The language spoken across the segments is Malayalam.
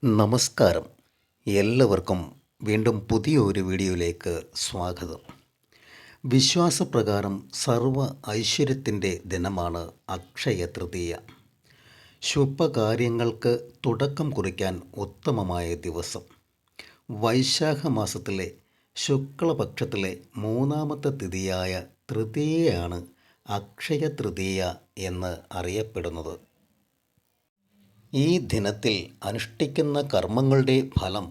നമസ്കാരം. എല്ലാവർക്കും വീണ്ടും പുതിയൊരു വീഡിയോയിലേക്ക് സ്വാഗതം. വിശ്വാസപ്രകാരം സർവ്വ ഐശ്വര്യത്തിൻ്റെ ദിനമാണ് അക്ഷയ തൃതീയ. ശുഭകാര്യങ്ങൾക്ക് തുടക്കം കുറിക്കാൻ ഉത്തമമായ ദിവസം. വൈശാഖ മാസത്തിലെ ശുക്ലപക്ഷത്തിലെ മൂന്നാമത്തെ തിഥിയായ തൃതീയയാണ് അക്ഷയ തൃതീയ എന്ന് അറിയപ്പെടുന്നത്. ഈ ദിനത്തിൽ അനുഷ്ഠിക്കുന്ന കർമ്മങ്ങളുടെ ഫലം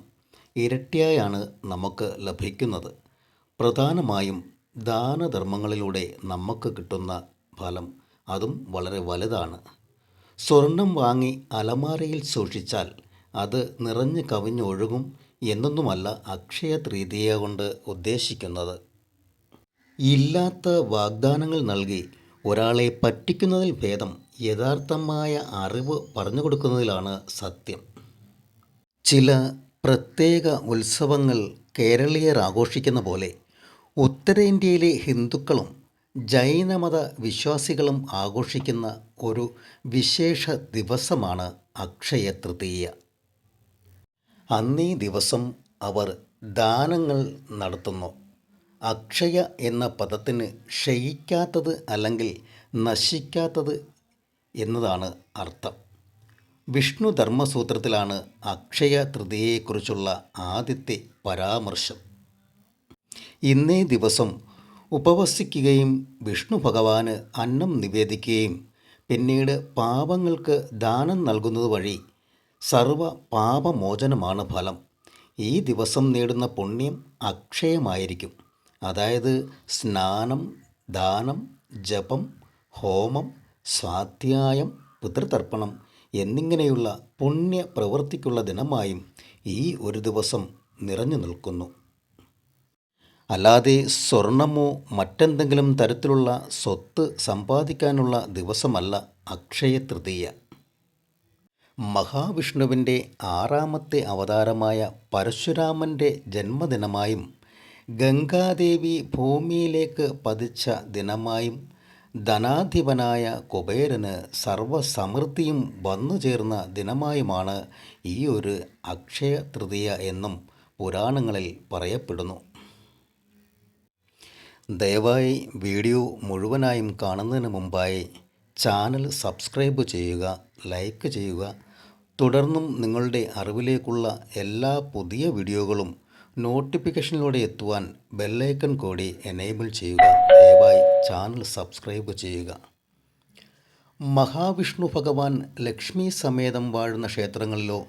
ഇരട്ടിയായാണ് നമുക്ക് ലഭിക്കുന്നത്. പ്രധാനമായും ദാനധർമ്മങ്ങളിലൂടെ നമുക്ക് കിട്ടുന്ന ഫലം അതും വളരെ വലുതാണ്. സ്വർണം വാങ്ങി അലമാരയിൽ സൂക്ഷിച്ചാൽ അത് നിറഞ്ഞു കവിഞ്ഞൊഴുകും എന്നൊന്നുമല്ല അക്ഷയ തൃതീയ കൊണ്ട് ഉദ്ദേശിക്കുന്നത്. ഇല്ലാത്ത വാഗ്ദാനങ്ങൾ നൽകി ഒരാളെ പറ്റിക്കുന്നതിൽ ഭേദം യഥാർത്ഥമായ അറിവ് പറഞ്ഞു കൊടുക്കുന്നതിലാണ് സത്യം. ചില പ്രത്യേക ഉത്സവങ്ങൾ കേരളീയർ ആഘോഷിക്കുന്ന പോലെ ഉത്തരേന്ത്യയിലെ ഹിന്ദുക്കളും ജൈനമത വിശ്വാസികളും ആഘോഷിക്കുന്ന ഒരു വിശേഷ ദിവസമാണ് അക്ഷയ തൃതീയ. അന്നീ ദിവസം അവർ ദാനങ്ങൾ നടത്തുന്നു. അക്ഷയ എന്ന പദത്തിന് ക്ഷയിക്കാത്തത് അല്ലെങ്കിൽ നശിക്കാത്തത് എന്നതാണ് അർത്ഥം. വിഷ്ണു ധർമ്മസൂത്രത്തിലാണ് അക്ഷയ തൃതീയയെക്കുറിച്ചുള്ള ആദ്യത്തെ പരാമർശം. ഇന്നേ ദിവസം ഉപവസിക്കുകയും വിഷ്ണു ഭഗവാന് അന്നം നിവേദിക്കുകയും പിന്നീട് പാപങ്ങൾക്ക് ദാനം നൽകുന്നത് വഴി സർവ പാപമോചനമാണ് ഫലം. ഈ ദിവസം നേടുന്ന പുണ്യം അക്ഷയമായിരിക്കും. അതായത് സ്നാനം, ദാനം, ജപം, ഹോമം, സ്വാധ്യായം, പിതൃതർപ്പണം എന്നിങ്ങനെയുള്ള പുണ്യ പ്രവൃത്തിക്കുള്ള ദിനമായും ഈ ഒരു ദിവസം നിറഞ്ഞു നിൽക്കുന്നു. അല്ലാതെ സ്വർണമോ മറ്റെന്തെങ്കിലും തരത്തിലുള്ള സ്വത്ത് സമ്പാദിക്കാനുള്ള ദിവസമല്ല അക്ഷയ തൃതീയ. മഹാവിഷ്ണുവിൻ്റെ 6ാമത്തെ അവതാരമായ പരശുരാമൻ്റെ ജന്മദിനമായും ഗംഗാദേവി ഭൂമിയിലേക്ക് പതിച്ച ദിനമായും ധനാധിപനായ കുബേരന് സർവ്വസമൃദ്ധിയും വന്നു ചേർന്ന ദിനമായുമാണ് ഈ ഒരു അക്ഷയ തൃതീയ എന്നും പുരാണങ്ങളിൽ പറയപ്പെടുന്നു. ദയവായി വീഡിയോ മുഴുവനായും കാണുന്നതിന് മുമ്പായി ചാനൽ സബ്സ്ക്രൈബ് ചെയ്യുക, ലൈക്ക് ചെയ്യുക. തുടർന്നും നിങ്ങളുടെ അറിവിലേക്കുള്ള എല്ലാ പുതിയ വീഡിയോകളും നോട്ടിഫിക്കേഷനിലൂടെ എത്തുവാൻ ബെല്ലൈക്കൺ കൂടി എനേബിൾ ചെയ്യുക. ദയവായി ചാനൽ സബ്സ്ക്രൈബ് ചെയ്യുക. മഹാവിഷ്ണു ഭഗവാൻ ലക്ഷ്മി സമേതം വാഴുന്ന ക്ഷേത്രങ്ങളിലോ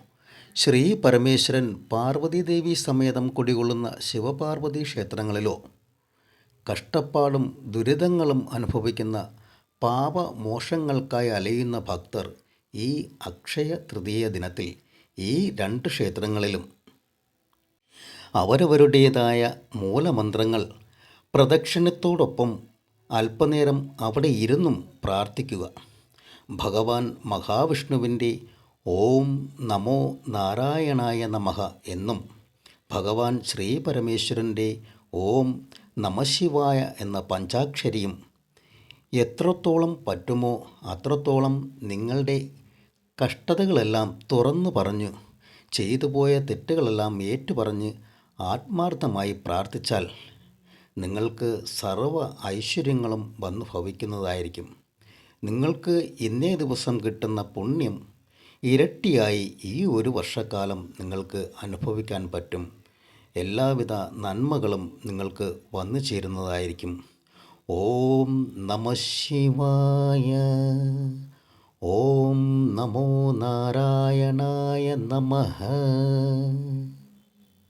ശ്രീ പരമേശ്വരൻ പാർവതീദേവി സമേതം കുടികൊള്ളുന്ന ശിവപാർവതി ക്ഷേത്രങ്ങളിലോ കഷ്ടപ്പാടും ദുരിതങ്ങളും അനുഭവിക്കുന്ന പാപമോക്ഷങ്ങൾക്കായി അലയുന്ന ഭക്തർ ഈ അക്ഷയ തൃതീയ ദിനത്തിൽ ഈ 2 ക്ഷേത്രങ്ങളിലും അവരവരുടേതായ മൂലമന്ത്രങ്ങൾ പ്രദക്ഷിണത്തോടൊപ്പം അല്പനേരം അവിടെ ഇരുന്നും പ്രാർത്ഥിക്കുക. ഭഗവാൻ മഹാവിഷ്ണുവിൻ്റെ ഓം നമോ നാരായണായ നമഃ എന്നും ഭഗവാൻ ശ്രീ പരമേശ്വരൻ്റെ ഓം നമഃശിവായ എന്ന പഞ്ചാക്ഷരിയും എത്രത്തോളം പറ്റുമോ അത്രത്തോളം നിങ്ങളുടെ കഷ്ടതകളെല്ലാം തുറന്നു പറഞ്ഞു, ചെയ്തുപോയ തെറ്റുകളെല്ലാം ഏറ്റുപറഞ്ഞ് ആത്മാർത്ഥമായി പ്രാർത്ഥിച്ചാൽ നിങ്ങൾക്ക് സർവ്വ ഐശ്വര്യങ്ങളും വന്നു ഭവിക്കുന്നതായിരിക്കും. നിങ്ങൾക്ക് ഇന്നേ ദിവസം കിട്ടുന്ന പുണ്യം ഇരട്ടിയായി ഈ ഒരു വർഷക്കാലം നിങ്ങൾക്ക് അനുഭവിക്കാൻ പറ്റും. എല്ലാവിധ നന്മകളും നിങ്ങൾക്ക് വന്നു ചേരുന്നതായിരിക്കും. ഓം നമഃ ശിവായ. ഓം നമോ നാരായണായ നമഃ.